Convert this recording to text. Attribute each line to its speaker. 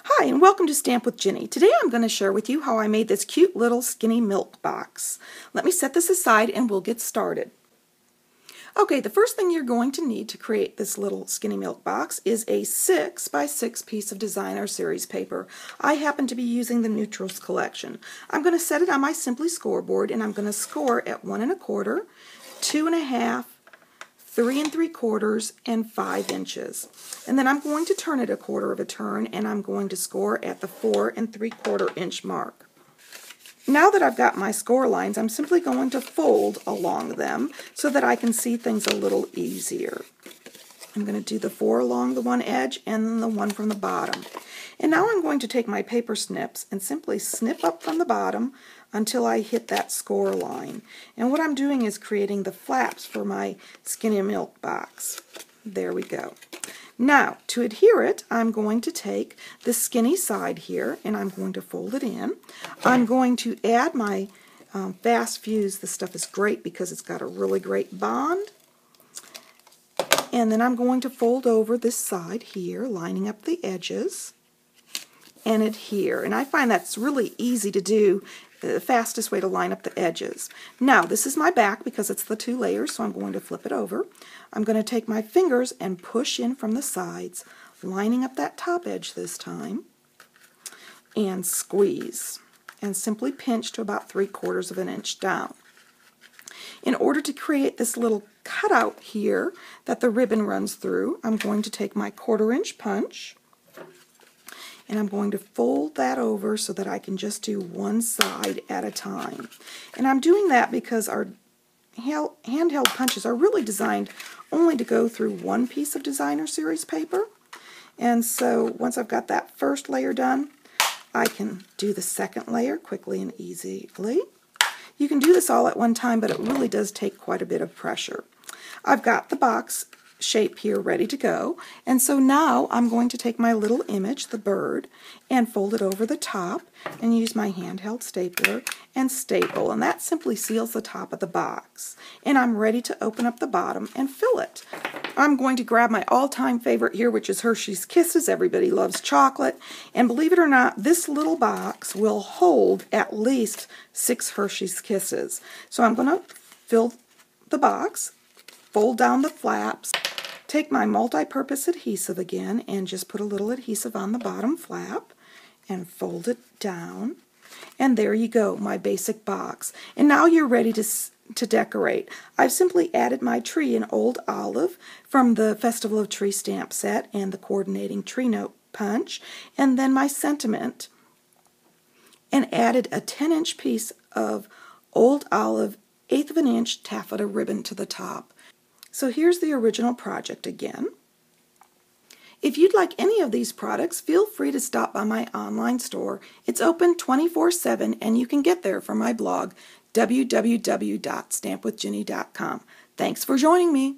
Speaker 1: Hi, and welcome to Stamp with Jini. Today I'm going to share with you how I made this cute little skinny milk box. Let me set this aside and we'll get started. Okay, the first thing you're going to need to create this little skinny milk box is a 6x6 piece of designer series paper. I happen to be using the Neutrals collection. I'm going to set it on my Simply scoreboard and I'm going to score at 1 1/4, 2 1/2, 3 3/4, and 5 inches. And then I'm going to turn it 1/4 of a turn and I'm going to score at the 4 3/4 inch mark. Now that I've got my score lines, I'm simply going to fold along them so that I can see things a little easier. I'm going to do the 4 along the one edge and then the one from the bottom. And now I'm going to take my paper snips and simply snip up from the bottom until I hit that score line. And what I'm doing is creating the flaps for my skinny milk box. There we go. Now, to adhere it, I'm going to take the skinny side here and I'm going to fold it in. I'm going to add my fast fuse. This stuff is great because it's got a really great bond. And then I'm going to fold over this side here, lining up the edges, and adhere. And I find that's really easy to do, the fastest way to line up the edges. Now, this is my back because it's the 2 layers, so I'm going to flip it over. I'm going to take my fingers and push in from the sides, lining up that top edge this time, and squeeze. And simply pinch to about 3/4 of an inch down. In order to create this little cutout here that the ribbon runs through, I'm going to take my 1/4 inch punch and I'm going to fold that over so that I can just do one side at a time. And I'm doing that because our handheld punches are really designed only to go through one piece of designer series paper. And so once I've got that first layer done, I can do the second layer quickly and easily. You can do this all at one time, but it really does take quite a bit of pressure. I've got the box shape here ready to go, and so now I'm going to take my little image, the bird, and fold it over the top and use my handheld stapler and staple, and that simply seals the top of the box. And I'm ready to open up the bottom and fill it. I'm going to grab my all-time favorite here, which is Hershey's Kisses. Everybody loves chocolate, and believe it or not, this little box will hold at least 6 Hershey's Kisses. So I'm going to fill the box, fold down the flaps, take my multi-purpose adhesive again and just put a little adhesive on the bottom flap and fold it down. And there you go, my basic box. And now you're ready to decorate. I've simply added my tree in Old Olive from the Festival of Tree stamp set and the coordinating tree note punch, and then my sentiment, and added a 10-inch piece of Old Olive 1/8 of an inch taffeta ribbon to the top. So here's the original project again. If you'd like any of these products, feel free to stop by my online store. It's open 24/7 and you can get there from my blog, www.stampwithjini.com. Thanks for joining me.